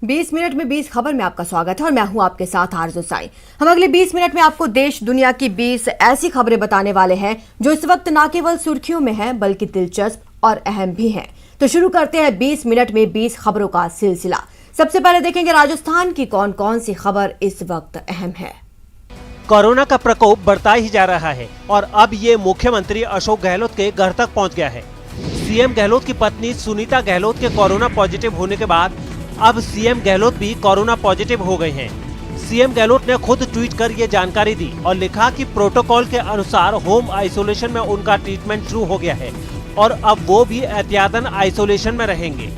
20 minute में 20 खबर में आपका स्वागत है और मैं हूं आपके साथ आरजू साई। हम अगले 20 मिनट में आपको देश दुनिया की 20 ऐसी खबरें बताने वाले हैं जो इस वक्त न केवल सुर्खियों में हैं बल्कि दिलचस्प और अहम भी हैं। तो शुरू करते हैं 20 मिनट में 20 खबरों का सिलसिला। सबसे पहले देखेंगे राजस्थान की कौन कौन सी खबर इस वक्त अहम है। कोरोना का प्रकोप बढ़ता ही जा रहा है और अब ये मुख्यमंत्री अशोक गहलोत के घर तक पहुंच गया है। सीएम गहलोत की पत्नी सुनीता गहलोत के कोरोना पॉजिटिव होने के बाद अब सीएम गहलोत भी कोरोना पॉजिटिव हो गए हैं। सीएम गहलोत ने खुद ट्वीट कर ये जानकारी दी और लिखा कि प्रोटोकॉल के अनुसार होम आइसोलेशन में उनका ट्रीटमेंट शुरू हो गया है और अब वो भी एहतियातन आइसोलेशन में रहेंगे।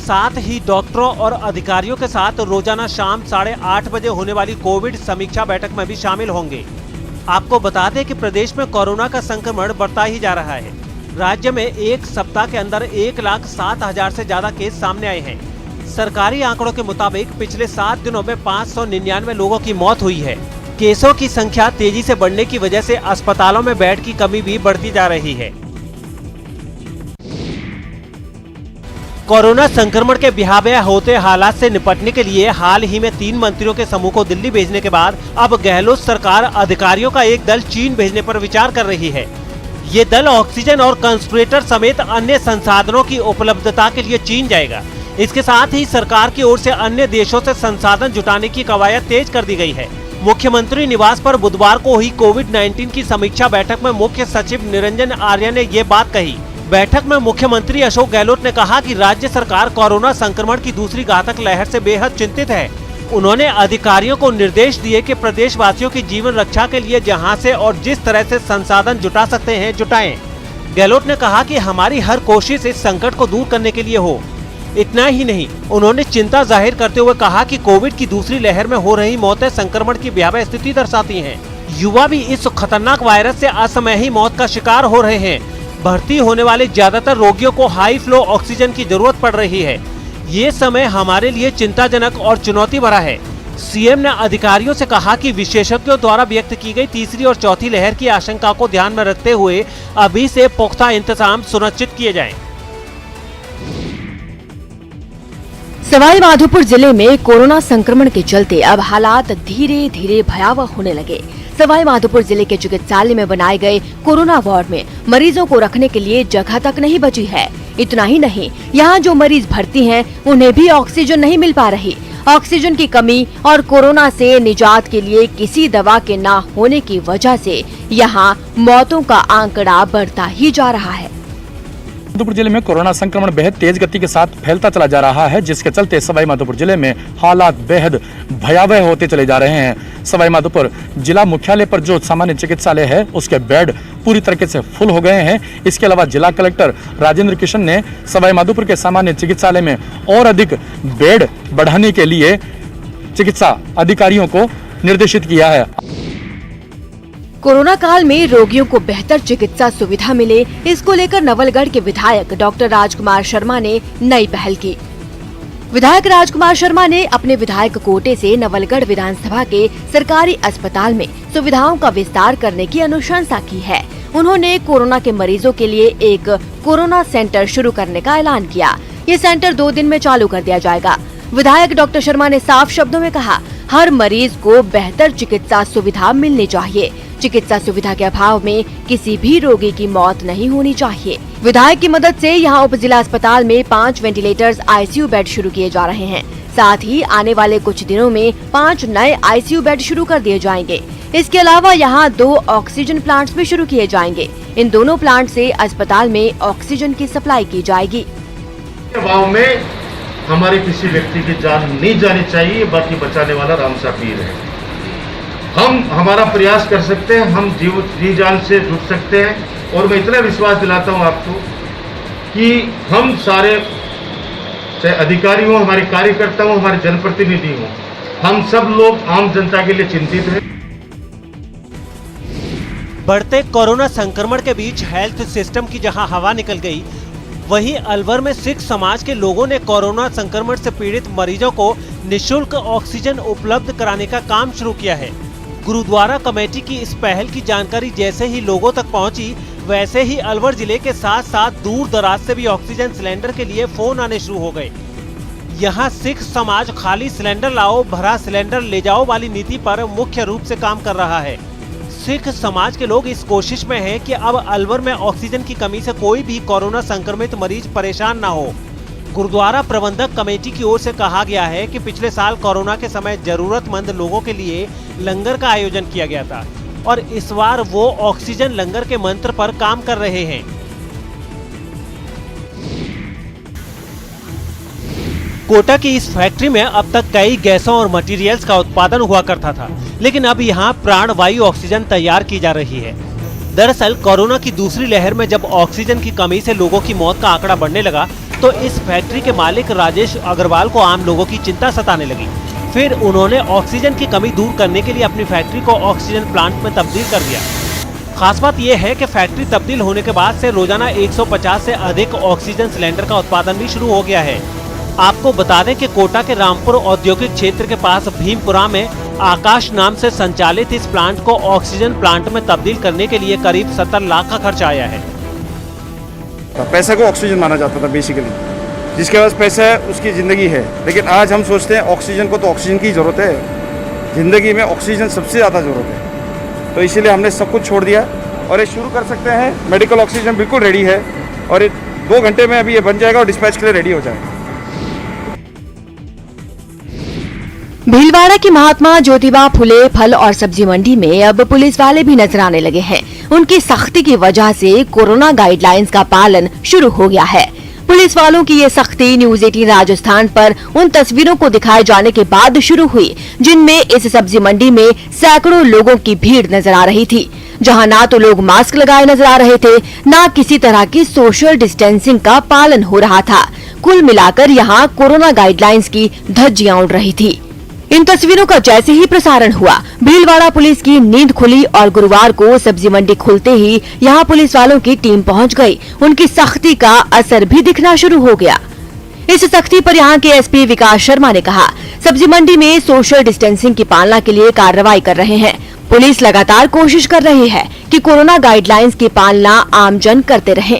साथ ही डॉक्टरों और अधिकारियों के साथ रोजाना शाम 8:30 बजे होने वाली कोविड समीक्षा बैठक में भी शामिल होंगे। आपको बता दें कि प्रदेश में कोरोना का संक्रमण बढ़ता ही जा रहा है। राज्य में एक सप्ताह के अंदर 1,07,000 से ज्यादा केस सामने आए हैं। सरकारी आंकड़ों के मुताबिक पिछले 7 दिनों में 599 लोगों की मौत हुई है। केसों की संख्या तेजी से बढ़ने की वजह से अस्पतालों में बेड की कमी भी बढ़ती जा रही है। कोरोना संक्रमण के भयावह होते हालात से निपटने के लिए हाल ही में 3 मंत्रियों के समूह को दिल्ली भेजने के बाद अब गहलोत सरकार अधिकारियों का एक दल चीन भेजने पर विचार कर रही है। ये दल ऑक्सीजन और कंसंट्रेटर समेत अन्य संसाधनों की उपलब्धता के लिए चीन जाएगा। इसके साथ ही सरकार की ओर से अन्य देशों से संसाधन जुटाने की कवायद तेज कर दी गई है। मुख्यमंत्री निवास पर बुधवार को हुई कोविड-19 की समीक्षा बैठक में मुख्य सचिव निरंजन आर्य ने ये बात कही। बैठक में मुख्यमंत्री अशोक गहलोत ने कहा कि राज्य सरकार कोरोना संक्रमण की दूसरी घातक लहर से बेहद चिंतित है। उन्होंने अधिकारियों को निर्देश दिए कि प्रदेशवासियों की जीवन रक्षा के लिए जहां से और जिस तरह से संसाधन जुटा सकते हैं जुटाएं। गहलोत ने कहा कि हमारी हर कोशिश इस संकट को दूर करने के लिए हो। इतना ही नहीं, उन्होंने चिंता जाहिर करते हुए कहा कि कोविड की दूसरी लहर में हो रही मौतें संक्रमण की भयावह स्थिति दर्शाती हैं। युवा भी इस खतरनाक वायरस से असमय ही मौत का शिकार हो रहे हैं। भर्ती होने वाले ज्यादातर रोगियों को हाई फ्लो ऑक्सीजन की जरूरत पड़ रही है। ये समय हमारे लिए चिंताजनक और चुनौती भरा है। सीएम ने अधिकारियों से कहा कि विशेषज्ञों द्वारा व्यक्त की गई तीसरी और चौथी लहर की आशंका को ध्यान में रखते हुए अभी से पुख्ता इंतजाम सुनिश्चित किए जाएं। सवाई माधोपुर जिले में कोरोना संक्रमण के चलते अब हालात धीरे धीरे भयावह होने लगे। सवाई माधोपुर जिले के चिकित्सालय में बनाए गए कोरोना वार्ड में मरीजों को रखने के लिए जगह तक नहीं बची है। इतना ही नहीं, यहाँ जो मरीज भर्ती हैं, उन्हें भी ऑक्सीजन नहीं मिल पा रही। ऑक्सीजन की कमी और कोरोना से निजात के लिए किसी दवा के न होने की वजह से यहाँ मौतों का आंकड़ा बढ़ता ही जा रहा है। माधोपुर जिले में कोरोना संक्रमण बेहद तेज गति के साथ फैलता चला जा रहा है, जिसके चलते सवाई माधोपुर जिले में हालात बेहद भयावह होते चले जा रहे हैं। सवाई माधोपुर जिला मुख्यालय पर जो सामान्य चिकित्सालय है उसके बेड पूरी तरीके से फुल हो गए हैं। इसके अलावा जिला कलेक्टर राजेंद्र किशन ने सवाई माधोपुर के सामान्य चिकित्सालय में और अधिक बेड बढ़ाने के लिए चिकित्सा अधिकारियों को निर्देशित किया है। कोरोना काल में रोगियों को बेहतर चिकित्सा सुविधा मिले, इसको लेकर नवलगढ़ के विधायक डॉक्टर राजकुमार शर्मा ने नई पहल की। विधायक राजकुमार शर्मा ने अपने विधायक कोटे से नवलगढ़ विधानसभा के सरकारी अस्पताल में सुविधाओं का विस्तार करने की अनुशंसा की है। उन्होंने कोरोना के मरीजों के लिए एक कोरोना सेंटर शुरू करने का ऐलान किया। ये सेंटर 2 दिन में चालू कर दिया जाएगा। विधायक डॉक्टर शर्मा ने साफ शब्दों में कहा, हर मरीज को बेहतर चिकित्सा सुविधा मिलनी चाहिए। चिकित्सा सुविधा के अभाव में किसी भी रोगी की मौत नहीं होनी चाहिए। विधायक की मदद से यहां उप जिला अस्पताल में 5 वेंटिलेटर्स आईसीयू बेड शुरू किए जा रहे हैं। साथ ही आने वाले कुछ दिनों में 5 नए आईसीयू बेड शुरू कर दिए जाएंगे। इसके अलावा यहां 2 ऑक्सीजन प्लांट्स भी शुरू किए जाएंगे। इन दोनों प्लांट से अस्पताल में ऑक्सीजन की सप्लाई की जाएगी। हमारे किसी व्यक्ति की जान नहीं जानी चाहिए, बाकी बचाने वाला राम सा पीर है। हम हमारा प्रयास कर सकते हैं, हम जी जान से जुट सकते हैं और मैं इतना विश्वास दिलाता हूं आपको कि हम सारे, चाहे अधिकारी हों, हमारे कार्यकर्ता हों, हमारे जनप्रतिनिधि हों, हम सब लोग आम जनता के लिए चिंतित हैं। बढ़ते कोरोना संक्रमण के बीच हेल्थ सिस्टम की जहां हवा निकल गई, वहीं अलवर में सिख समाज के लोगों ने कोरोना संक्रमण से पीड़ित मरीजों को निःशुल्क ऑक्सीजन उपलब्ध कराने का काम शुरू किया है। गुरुद्वारा कमेटी की इस पहल की जानकारी जैसे ही लोगों तक पहुंची, वैसे ही अलवर जिले के साथ साथ दूर दराज से भी ऑक्सीजन सिलेंडर के लिए फोन आने शुरू हो गए। यहाँ सिख समाज खाली सिलेंडर लाओ भरा सिलेंडर ले जाओ वाली नीति पर मुख्य रूप से काम कर रहा है। सिख समाज के लोग इस कोशिश में हैं कि अब अलवर में ऑक्सीजन की कमी से कोई भी कोरोना संक्रमित मरीज परेशान न हो। गुरुद्वारा प्रबंधक कमेटी की ओर से कहा गया है कि पिछले साल कोरोना के समय जरूरतमंद लोगों के लिए लंगर का आयोजन किया गया था और इस बार वो ऑक्सीजन लंगर के मंत्र पर काम कर रहे हैं। कोटा की इस फैक्ट्री में अब तक कई गैसों और मटेरियल्स का उत्पादन हुआ करता था, लेकिन अब यहाँ प्राणवायु ऑक्सीजन तैयार की जा रही है। दरअसल कोरोना की दूसरी लहर में जब ऑक्सीजन की कमी से लोगों की मौत का आंकड़ा बढ़ने लगा तो इस फैक्ट्री के मालिक राजेश अग्रवाल को आम लोगों की चिंता सताने लगी। फिर उन्होंने ऑक्सीजन की कमी दूर करने के लिए अपनी फैक्ट्री को ऑक्सीजन प्लांट में तब्दील कर दिया। खास बात यह है कि फैक्ट्री तब्दील होने के बाद से रोजाना 150 से अधिक ऑक्सीजन सिलेंडर का उत्पादन भी शुरू हो गया है। आपको बता दें कि कोटा के रामपुर औद्योगिक क्षेत्र के पास भीमपुरा में आकाश नाम से संचालित इस प्लांट को ऑक्सीजन प्लांट में तब्दील करने के लिए करीब 70 लाख का खर्च आया है। पैसे को ऑक्सीजन माना जाता था बेसिकली, जिसके पास पैसा है उसकी ज़िंदगी है। लेकिन आज हम सोचते हैं ऑक्सीजन को तो ऑक्सीजन की ज़रूरत है, ज़िंदगी में ऑक्सीजन सबसे ज़्यादा ज़रूरत है। तो इसीलिए हमने सब कुछ छोड़ दिया और ये शुरू कर सकते हैं। मेडिकल ऑक्सीजन बिल्कुल रेडी है और 2 घंटे में अभी ये बन जाएगा और डिस्पैच के लिए रेडी हो जाएगा। भीलवाड़ा की महात्मा ज्योतिबा फुले फल और सब्जी मंडी में अब पुलिस वाले भी नजर आने लगे हैं। उनकी सख्ती की वजह से कोरोना गाइडलाइंस का पालन शुरू हो गया है। पुलिस वालों की ये सख्ती न्यूज 18 राजस्थान पर उन तस्वीरों को दिखाए जाने के बाद शुरू हुई जिनमें इस सब्जी मंडी में सैकड़ों लोगों की भीड़ नजर आ रही थी, जहां ना तो लोग मास्क लगाए नजर आ रहे थे, ना किसी तरह की सोशल डिस्टेंसिंग का पालन हो रहा था। कुल मिलाकर यहाँ कोरोना गाइडलाइंस की धज्जियां उड़ रही थी। इन तस्वीरों का जैसे ही प्रसारण हुआ, भीलवाड़ा पुलिस की नींद खुली और गुरुवार को सब्जी मंडी खुलते ही यहाँ पुलिस वालों की टीम पहुँच गई। उनकी सख्ती का असर भी दिखना शुरू हो गया। इस सख्ती पर यहाँ के एसपी विकास शर्मा ने कहा, सब्जी मंडी में सोशल डिस्टेंसिंग की पालना के लिए कार्रवाई कर रहे हैं। पुलिस लगातार कोशिश कर रही है कि कोरोना गाइडलाइंस की पालना आमजन करते रहें।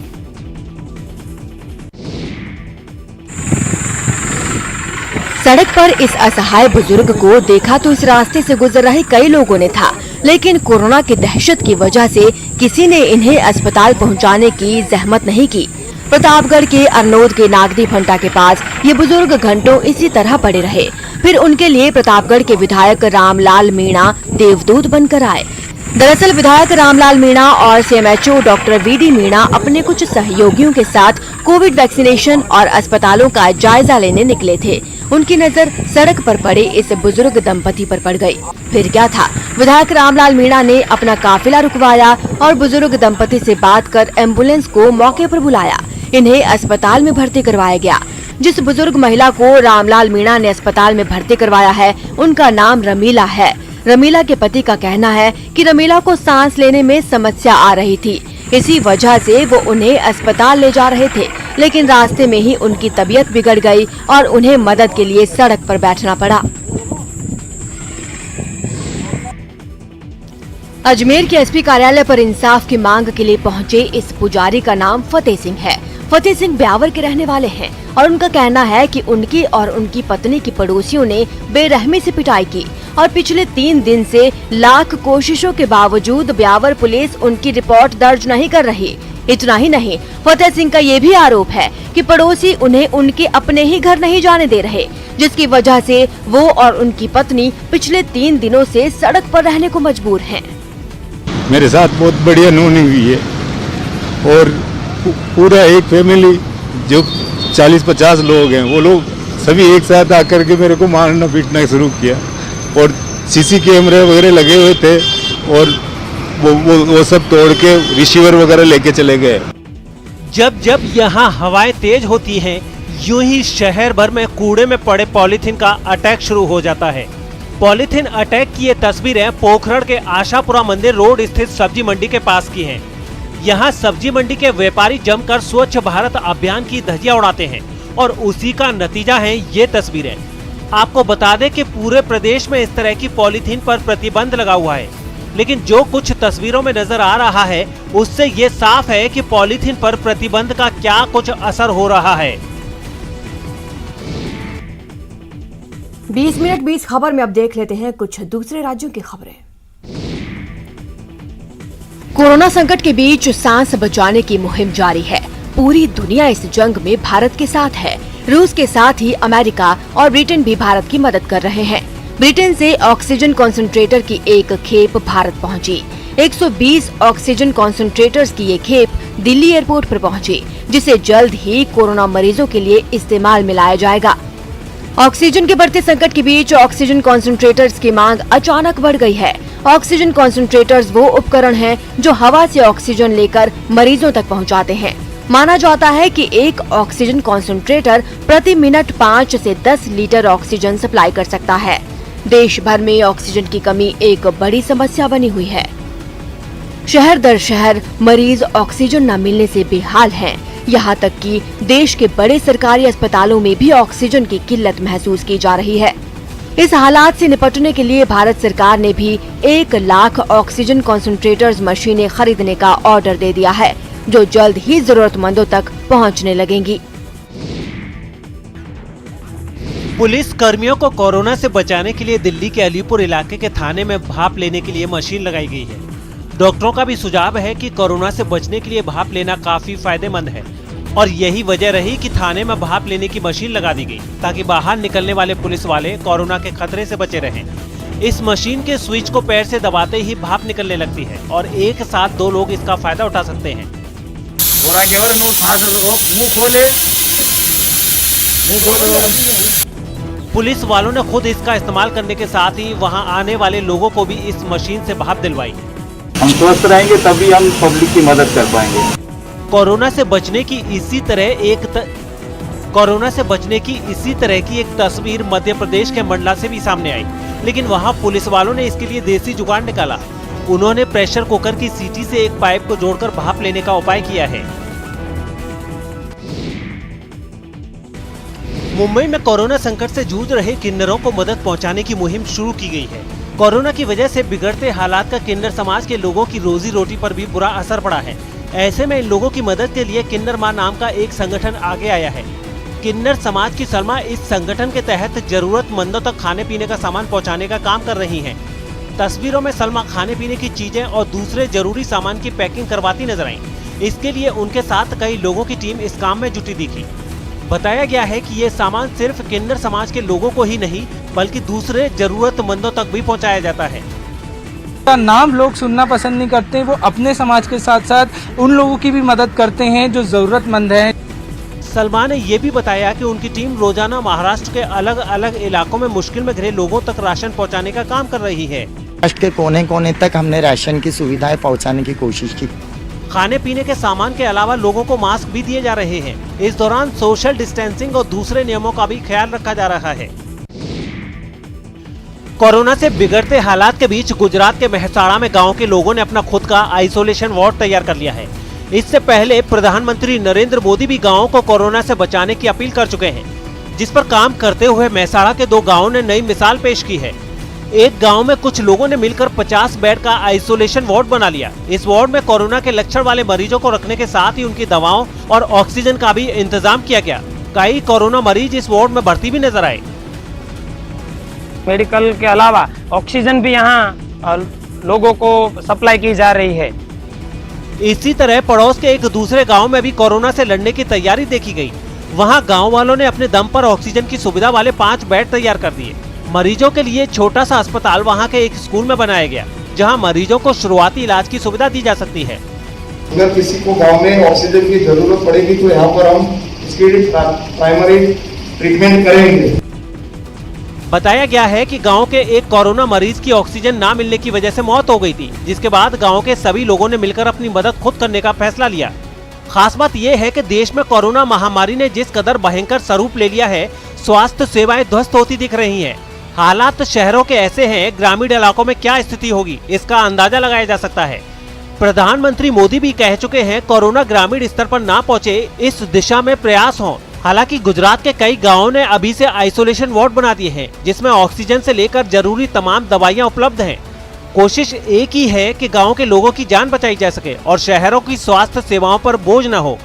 सड़क पर इस असहाय बुजुर्ग को देखा तो इस रास्ते से गुजर रहे कई लोगों ने था, लेकिन कोरोना की दहशत की वजह से किसी ने इन्हें अस्पताल पहुंचाने की जहमत नहीं की। प्रतापगढ़ के अरनोद के नागदी फंटा के पास ये बुजुर्ग घंटों इसी तरह पड़े रहे। फिर उनके लिए प्रतापगढ़ के विधायक रामलाल मीणा देवदूत बनकर आए। दरअसल विधायक रामलाल मीणा और सीएमएचओ डॉक्टर वीडी मीणा अपने कुछ सहयोगियों के साथ कोविड वैक्सीनेशन और अस्पतालों का जायजा लेने निकले थे। उनकी नजर सड़क पर पड़े इस बुजुर्ग दंपति पर पड़ गई। फिर क्या था, विधायक रामलाल मीणा ने अपना काफिला रुकवाया और बुजुर्ग दंपति से बात कर एम्बुलेंस को मौके पर बुलाया। इन्हें अस्पताल में भर्ती करवाया गया। जिस बुजुर्ग महिला को रामलाल मीणा ने अस्पताल में भर्ती करवाया है, उनका नाम रमीला है। रमीला के पति का कहना है कि रमीला को सांस लेने में समस्या आ रही थी, इसी वजह से वो उन्हें अस्पताल ले जा रहे थे, लेकिन रास्ते में ही उनकी तबीयत बिगड़ गई और उन्हें मदद के लिए सड़क पर बैठना पड़ा। अजमेर के एसपी कार्यालय पर इंसाफ की मांग के लिए पहुंचे इस पुजारी का नाम फतेह सिंह है। फतेह सिंह ब्यावर के रहने वाले हैं और उनका कहना है कि उनकी और उनकी पत्नी की पड़ोसियों ने बेरहमी से पिटाई की और पिछले 3 दिन से लाख कोशिशों के बावजूद ब्यावर पुलिस उनकी रिपोर्ट दर्ज नहीं कर रही। इतना ही नहीं, फतेह सिंह का ये भी आरोप है कि पड़ोसी उन्हें उनके अपने ही घर नहीं जाने दे रहे, जिसकी वजह से वो और उनकी पत्नी पिछले 3 दिनों से सड़क पर रहने को मजबूर हैं। मेरे साथ बहुत बड़ी अनहोनी हुई है और पूरा एक फैमिली जो 40-50 लोग हैं, वो लोग सभी एक साथ आकर के मेरे को मारना पीटना शुरू किया और सीसी कैमरे वगैरह लगे हुए थे और वो सब तोड़ के रिसीवर वगैरह लेके चले गए। जब जब यहाँ हवाएं तेज होती हैं, यूं ही शहर भर में कूड़े में पड़े पॉलीथीन का अटैक शुरू हो जाता है। पॉलीथीन अटैक की ये तस्वीरें पोखरण के आशापुरा मंदिर रोड स्थित सब्जी मंडी के पास की हैं। यहाँ सब्जी मंडी के व्यापारी जमकर स्वच्छ भारत अभियान की धज्जियां उड़ाते हैं और उसी का नतीजा है ये तस्वीरें। आपको बता दें कि पूरे प्रदेश में इस तरह की पॉलीथीन पर प्रतिबंध लगा हुआ है, लेकिन जो कुछ तस्वीरों में नजर आ रहा है उससे ये साफ है कि पॉलीथीन पर प्रतिबंध का क्या कुछ असर हो रहा है। 20 मिनट 20 खबर में अब देख लेते हैं कुछ दूसरे राज्यों की खबरें। कोरोना संकट के बीच सांस बचाने की मुहिम जारी है। पूरी दुनिया इस जंग में भारत के साथ है। रूस के साथ ही अमेरिका और ब्रिटेन भी भारत की मदद कर रहे हैं। ब्रिटेन से ऑक्सीजन कॉन्सेंट्रेटर की एक खेप भारत पहुंची। 120 ऑक्सीजन कॉन्सेंट्रेटर्स की ये खेप दिल्ली एयरपोर्ट पर पहुंची, जिसे जल्द ही कोरोना मरीजों के लिए इस्तेमाल में लाया जाएगा। ऑक्सीजन के बढ़ते संकट के बीच ऑक्सीजन कॉन्सेंट्रेटर्स की मांग अचानक बढ़ गई है। ऑक्सीजन कॉन्सेंट्रेटर्स वो उपकरण हैं जो हवा से ऑक्सीजन लेकर मरीजों तक पहुंचाते हैं। माना जाता है कि एक ऑक्सीजन कॉन्सेंट्रेटर प्रति मिनट 5 से 10 लीटर ऑक्सीजन सप्लाई कर सकता है। देश भर में ऑक्सीजन की कमी एक बड़ी समस्या बनी हुई है। शहर दर शहर मरीज ऑक्सीजन न मिलने से बेहाल हैं। यहाँ तक कि देश के बड़े सरकारी अस्पतालों में भी ऑक्सीजन की किल्लत महसूस की जा रही है। इस हालात से निपटने के लिए भारत सरकार ने भी 1 लाख ऑक्सीजन कॉन्सेंट्रेटर्स मशीनें खरीदने का ऑर्डर दे दिया है, जो जल्द ही जरूरतमंदों तक पहुंचने लगेंगी। पुलिस कर्मियों को कोरोना से बचाने के लिए दिल्ली के अलीपुर इलाके के थाने में भाप लेने के लिए मशीन लगाई गई है। डॉक्टरों का भी सुझाव है कि कोरोना से बचने के लिए भाप लेना काफी फायदेमंद है और यही वजह रही कि थाने में भाप लेने की मशीन लगा दी गई, ताकि बाहर निकलने वाले पुलिस वाले कोरोना के खतरे से बचे रहें। इस मशीन के स्विच को पैर से दबाते ही भाप निकलने लगती है और एक साथ 2 लोग इसका फायदा उठा सकते हैं। पुलिस वालों ने खुद इसका इस्तेमाल करने के साथ ही वहां आने वाले लोगों को भी इस मशीन से भाप दिलवाई। हम स्वस्थ रहेंगे तभी हम पब्लिक की मदद कर पाएंगे। कोरोना से बचने की इसी तरह की एक तस्वीर मध्य प्रदेश के मंडला से भी सामने आई, लेकिन वहां पुलिस वालों ने इसके लिए देसी जुगाड़ निकाला। उन्होंने प्रेशर कुकर की सीटी से एक पाइप को जोड़कर भाप लेने का उपाय किया है। मुंबई में कोरोना संकट से जूझ रहे किन्नरों को मदद पहुंचाने की मुहिम शुरू की गई है। कोरोना की वजह से बिगड़ते हालात का किन्नर समाज के लोगों की रोजी रोटी पर भी बुरा असर पड़ा है। ऐसे में इन लोगों की मदद के लिए किन्नर मां नाम का एक संगठन आगे आया है। किन्नर समाज की सलमा इस संगठन के तहत जरूरतमंदों तक खाने पीने का सामान पहुंचाने का काम कर रही हैं। तस्वीरों में सलमा खाने पीने की चीजें और दूसरे जरूरी सामान की पैकिंग करवाती नजर आई। इसके लिए उनके साथ कई लोगों की टीम इस काम में जुटी दिखी। बताया गया है कि ये सामान सिर्फ किन्नर समाज के लोगों को ही नहीं बल्कि दूसरे जरूरतमंदों तक भी पहुंचाया जाता है। का नाम लोग सुनना पसंद नहीं करते, वो अपने समाज के साथ साथ उन लोगों की भी मदद करते हैं जो जरूरतमंद हैं। सलमा ने ये भी बताया कि उनकी टीम रोजाना महाराष्ट्र के अलग अलग इलाकों में मुश्किल में घिरे लोगों तक राशन पहुंचाने का काम कर रही है। महाराष्ट्र के कोने कोने तक हमने राशन की सुविधाएं पहुंचाने की कोशिश की। खाने पीने के सामान के अलावा लोगों को मास्क भी दिए जा रहे हैं। इस दौरान सोशल डिस्टेंसिंग और दूसरे नियमों का भी ख्याल रखा जा रहा है। कोरोना से बिगड़ते हालात के बीच गुजरात के मेहसाणा में गांव के लोगों ने अपना खुद का आइसोलेशन वार्ड तैयार कर लिया है। इससे पहले प्रधानमंत्री नरेंद्र मोदी भी गांवों को कोरोना से बचाने की अपील कर चुके हैं, जिस पर काम करते हुए मेहसाणा के 2 गांवों ने नई मिसाल पेश की है। एक गांव में कुछ लोगों ने मिलकर 50 बेड का आइसोलेशन वार्ड बना लिया। इस वार्ड में कोरोना के लक्षण वाले मरीजों को रखने के साथ ही उनकी दवाओं और ऑक्सीजन का भी इंतजाम किया गया। कई कोरोना मरीज इस वार्ड में भर्ती भी नजर आए। मेडिकल के अलावा ऑक्सीजन भी यहाँ लोगों को सप्लाई की जा रही है। इसी तरह पड़ोस के एक दूसरे गांव में भी कोरोना से लड़ने की तैयारी देखी गई। वहां गांव वालों ने अपने दम पर ऑक्सीजन की सुविधा वाले 5 बेड तैयार कर दिए। मरीजों के लिए छोटा सा अस्पताल वहां के एक स्कूल में बनाया गया, जहां मरीजों को शुरुआती इलाज की सुविधा दी जा सकती है। अगर किसी को गांव में ऑक्सीजन की जरूरत पड़ेगी तो यहाँ पर हम इसकी प्राइमरी ट्रीटमेंट करेंगे। बताया गया है कि गांव के एक कोरोना मरीज की ऑक्सीजन ना मिलने की वजह से मौत हो गई थी, जिसके बाद गांव के सभी लोगों ने मिलकर अपनी मदद खुद करने का फैसला लिया। खास बात यह है कि देश में कोरोना महामारी ने जिस कदर भयंकर स्वरूप ले लिया है, स्वास्थ्य सेवाएं ध्वस्त होती दिख रही हैं। हालात शहरों के ऐसे हैं, ग्रामीण इलाकों में क्या स्थिति होगी इसका अंदाजा लगाया जा सकता है। प्रधानमंत्री मोदी भी कह चुके हैं कोरोना ग्रामीण स्तर पर ना पहुंचे, इस दिशा में प्रयास हों। हालांकि गुजरात के कई गांवों ने अभी से आइसोलेशन वार्ड बना दिए हैं, जिसमें ऑक्सीजन से लेकर जरूरी तमाम दवाइयां उपलब्ध हैं। कोशिश एक ही है कि गांव के लोगों की जान बचाई जा सके और शहरों की स्वास्थ्य सेवाओं पर बोझ न हो।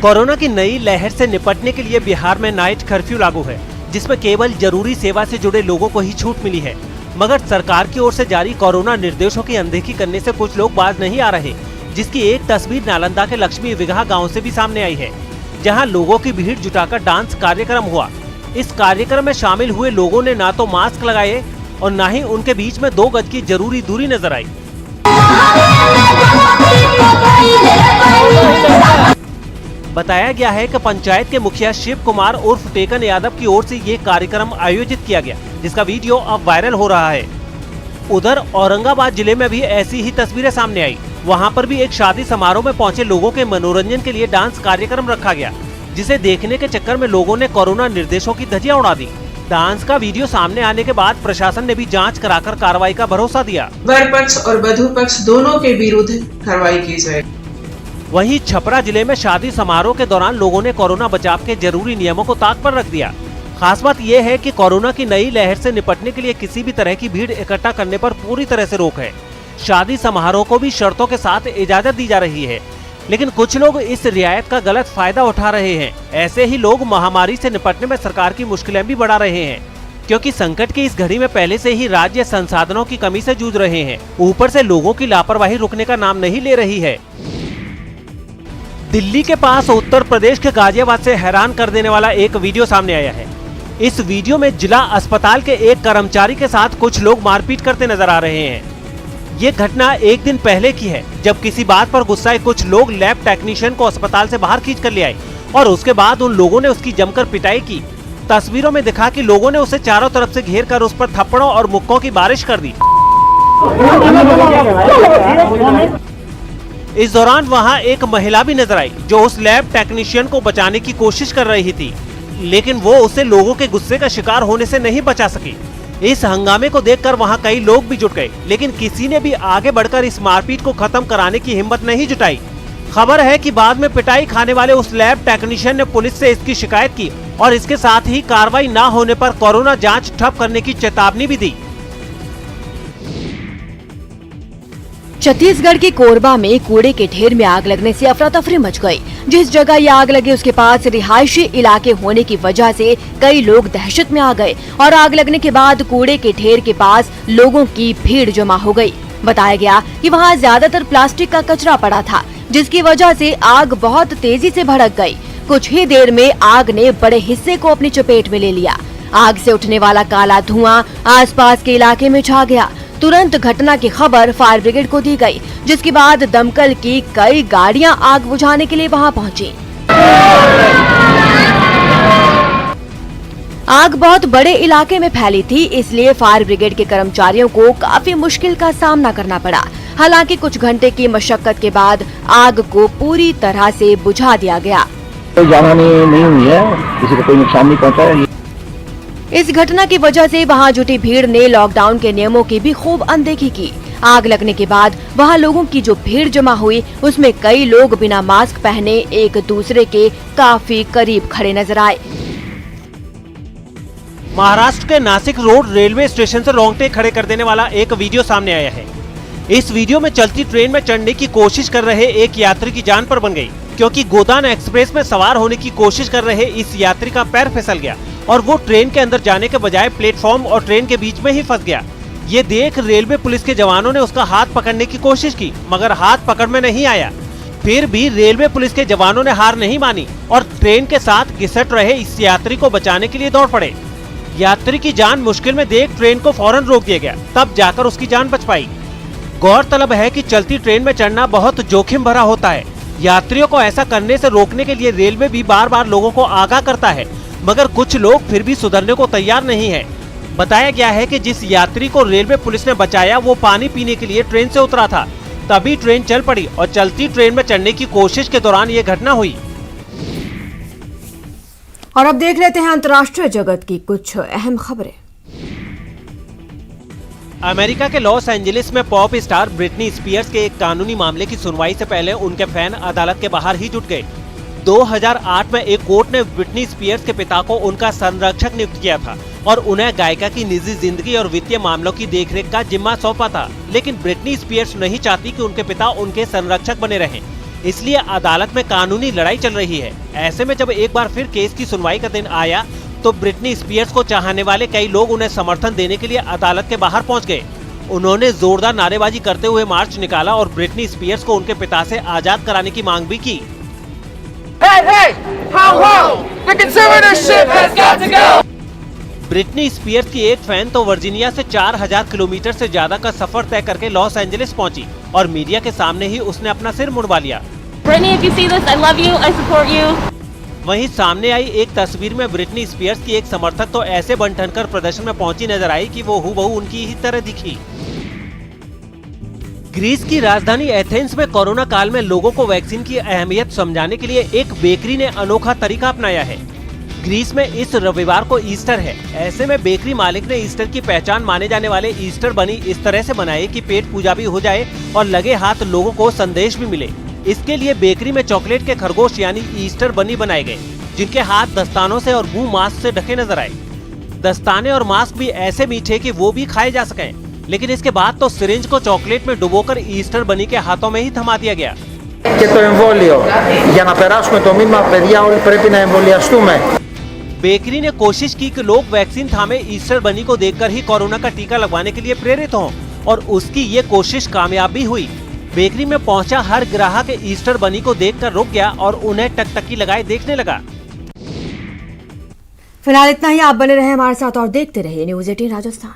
कोरोना की नई लहर से निपटने के लिए बिहार में नाइट कर्फ्यू लागू है, जिसमें केवल जरूरी सेवा से जुड़े लोगों को ही छूट मिली है। मगर सरकार की ओर से जारी कोरोना निर्देशों की अनदेखी करने से कुछ लोग बाज नहीं आ रहे, जिसकी एक तस्वीर नालंदा के लक्ष्मी विघा गांव से भी सामने आई है, जहां लोगों की भीड़ जुटाकर डांस कार्यक्रम हुआ। इस कार्यक्रम में शामिल हुए लोगों ने ना तो मास्क लगाए और ना ही उनके बीच में 2 गज की जरूरी दूरी नजर आई। बताया गया है कि पंचायत के मुखिया शिव कुमार उर्फ टेकन यादव की ओर से ये कार्यक्रम आयोजित किया गया, जिसका वीडियो अब वायरल हो रहा है। उधर औरंगाबाद जिले में भी ऐसी ही तस्वीरें सामने आई। वहां पर भी एक शादी समारोह में पहुंचे लोगों के मनोरंजन के लिए डांस कार्यक्रम रखा गया, जिसे देखने के चक्कर में लोगों ने कोरोना निर्देशों की धज्जियां उड़ा दी। डांस का वीडियो सामने आने के बाद प्रशासन ने भी जांच कराकर कार्रवाई का भरोसा दिया। वर पक्ष और वधू पक्ष दोनों के विरुद्ध कार्रवाई की जाए। वहीं छपरा जिले में शादी समारोह के दौरान लोगों ने कोरोना बचाव के जरूरी नियमों को ताक पर रख दिया। खास बात यह है कि कोरोना की नई लहर से निपटने के लिए किसी भी तरह की भीड़ इकट्ठा करने पर पूरी तरह से रोक है। शादी समारोह को भी शर्तों के साथ इजाजत दी जा रही है, लेकिन कुछ लोग इस रियायत का गलत फायदा उठा रहे हैं। ऐसे ही लोग महामारी से निपटने में सरकार की मुश्किलें भी बढ़ा रहे हैं, क्योंकि संकट की इस घड़ी में पहले से ही राज्य संसाधनों की कमी से जूझ रहे हैं। ऊपर से लोगों की लापरवाही रुकने का नाम नहीं ले रही है। दिल्ली के पास उत्तर प्रदेश के गाजियाबाद से हैरान कर देने वाला एक वीडियो सामने आया है। इस वीडियो में जिला अस्पताल के एक कर्मचारी के साथ कुछ लोग मारपीट करते नजर आ रहे हैं। ये घटना एक दिन पहले की है, जब किसी बात पर गुस्साए कुछ लोग लैब टेक्नीशियन को अस्पताल से बाहर खींच कर ले आए और उसके बाद उन लोगों ने उसकी जमकर पिटाई की। तस्वीरों में दिखा कि लोगों ने उसे चारों तरफ से घेर कर उस पर थप्पड़ों और मुक्कों की बारिश कर दी। इस दौरान वहां एक महिला भी नजर आई, जो उस लैब टेक्नीशियन को बचाने की कोशिश कर रही थी, लेकिन वो उसे लोगों के गुस्से का शिकार होने से नहीं बचा सकी। इस हंगामे को देखकर वहां कई लोग भी जुट गए, लेकिन किसी ने भी आगे बढ़कर इस मारपीट को खत्म कराने की हिम्मत नहीं जुटाई। खबर है कि बाद में पिटाई खाने वाले उस लैब टेक्नीशियन ने पुलिस से इसकी शिकायत की और इसके साथ ही कार्रवाई न होने पर कोरोना जांच ठप करने की चेतावनी भी दी। छत्तीसगढ़ के कोरबा में कूड़े के ढेर में आग लगने से अफरा तफरी मच गई। जिस जगह ये आग लगी उसके पास रिहायशी इलाके होने की वजह से कई लोग दहशत में आ गए और आग लगने के बाद कूड़े के ढेर के पास लोगों की भीड़ जमा हो गई। बताया गया कि वहां ज्यादातर प्लास्टिक का कचरा पड़ा था, जिसकी वजह से आग बहुत तेजी से भड़क गई। कुछ ही देर में आग ने बड़े हिस्से को अपनी चपेट में ले लिया। आग से उठने वाला काला धुआं आसपास के इलाके में छा गया। तुरंत घटना की खबर फायर ब्रिगेड को दी गई, जिसके बाद दमकल की कई गाड़ियां आग बुझाने के लिए वहां पहुंची। आग बहुत बड़े इलाके में फैली थी, इसलिए फायर ब्रिगेड के कर्मचारियों को काफी मुश्किल का सामना करना पड़ा। हालांकि कुछ घंटे की मशक्कत के बाद आग को पूरी तरह से बुझा दिया गया। कोई जानहानि नहीं हुई है, किसी को कोई नुकसान नहीं पहुंचा है। इस घटना की वजह से वहां जुटी भीड़ ने लॉकडाउन के नियमों की भी खूब अनदेखी की। आग लगने के बाद वहां लोगों की जो भीड़ जमा हुई, उसमें कई लोग बिना मास्क पहने एक दूसरे के काफी करीब खड़े नजर आए। महाराष्ट्र के नासिक रोड रेलवे स्टेशन से रोंगटे खड़े कर देने वाला एक वीडियो सामने आया है। इस वीडियो में चलती ट्रेन में चढ़ने की कोशिश कर रहे एक यात्री की जान पर बन गई, क्योंकि गोदान एक्सप्रेस में सवार होने की कोशिश कर रहे इस यात्री का पैर फिसल गया और वो ट्रेन के अंदर जाने के बजाय प्लेटफॉर्म और ट्रेन के बीच में ही फंस गया। ये देख रेलवे पुलिस के जवानों ने उसका हाथ पकड़ने की कोशिश की, मगर हाथ पकड़ में नहीं आया। फिर भी रेलवे पुलिस के जवानों ने हार नहीं मानी और ट्रेन के साथ घिसट रहे इस यात्री को बचाने के लिए दौड़ पड़े। यात्री की जान मुश्किल में देख ट्रेन को फौरन रोक दिया गया, तब जाकर उसकी जान बच पाई। गौरतलब है कि चलती ट्रेन में चढ़ना बहुत जोखिम भरा होता है। यात्रियों को ऐसा करने से रोकने के लिए रेलवे भी बार बार लोगों को आगाह करता है, मगर कुछ लोग फिर भी सुधरने को तैयार नहीं है। बताया गया है कि जिस यात्री को रेलवे पुलिस ने बचाया वो पानी पीने के लिए ट्रेन से उतरा था, तभी ट्रेन चल पड़ी और चलती ट्रेन में चढ़ने की कोशिश के दौरान ये घटना हुई। और अब देख लेते हैं अंतर्राष्ट्रीय जगत की कुछ अहम खबरें। अमेरिका के लॉस एंजलिस में पॉप स्टार ब्रिटनी स्पीयर्स के एक कानूनी मामले की सुनवाई से पहले उनके फैन अदालत के बाहर ही जुट गए। 2008 में एक कोर्ट ने ब्रिटनी स्पीयर्स के पिता को उनका संरक्षक नियुक्त किया था और उन्हें गायिका की निजी जिंदगी और वित्तीय मामलों की देखरेख का जिम्मा सौंपा था। लेकिन ब्रिटनी स्पीयर्स नहीं चाहती कि उनके पिता उनके संरक्षक बने रहें। इसलिए अदालत में कानूनी लड़ाई चल रही है। ऐसे में जब एक बार फिर केस की सुनवाई का दिन आया तो ब्रिटनी स्पीयर्स को चाहने वाले कई लोग उन्हें समर्थन देने के लिए अदालत के बाहर पहुंच गए। उन्होंने जोरदार नारेबाजी करते हुए मार्च निकाला और ब्रिटनी स्पीयर्स को उनके पिता से आजाद कराने की मांग भी की। ब्रिटनी स्पीयर्स की एक फैन तो वर्जीनिया से 4000 किलोमीटर से ज्यादा का सफर तय करके लॉस एंजलिस पहुंची और मीडिया के सामने ही उसने अपना सिर मुड़वा लिया। Brittany, if you see this, I love you, I support you. वहीं सामने आई एक तस्वीर में ब्रिटनी स्पीयर्स की एक समर्थक तो ऐसे बन ठन कर प्रदर्शन में पहुंची नजर आई कि वो हूबहू उनकी ही तरह दिखी। ग्रीस की राजधानी एथेंस में कोरोना काल में लोगों को वैक्सीन की अहमियत समझाने के लिए एक बेकरी ने अनोखा तरीका अपनाया है। ग्रीस में इस रविवार को ईस्टर है। ऐसे में बेकरी मालिक ने ईस्टर की पहचान माने जाने वाले ईस्टर बनी इस तरह से बनाए कि पेट पूजा भी हो जाए और लगे हाथ लोगों को संदेश भी मिले। इसके लिए बेकरी में चॉकलेट के खरगोश यानी ईस्टर बनी बनाए गए, जिनके हाथ दस्तानों से और मुंह मास्क से ढके नजर आए। दस्ताने और मास्क भी ऐसे मीठे कि वो भी खाए जा सकें, लेकिन इसके बाद तो सिरिंज को चॉकलेट में डुबोकर ईस्टर बनी के हाथों में ही थमा दिया गया। बेकरी ने कोशिश की कि लोग वैक्सीन थामे ईस्टर बनी को देखकर ही कोरोना का टीका लगवाने के लिए प्रेरित हों और उसकी ये कोशिश कामयाब भी हुई। बेकरी में पहुंचा हर ग्राहक ईस्टर बनी को देखकर रुक गया और उन्हें टकटकी लगाए देखने लगा। फिलहाल इतना ही। आप बने रहे हमारे साथ और देखते रहिए न्यूज़ 18 राजस्थान।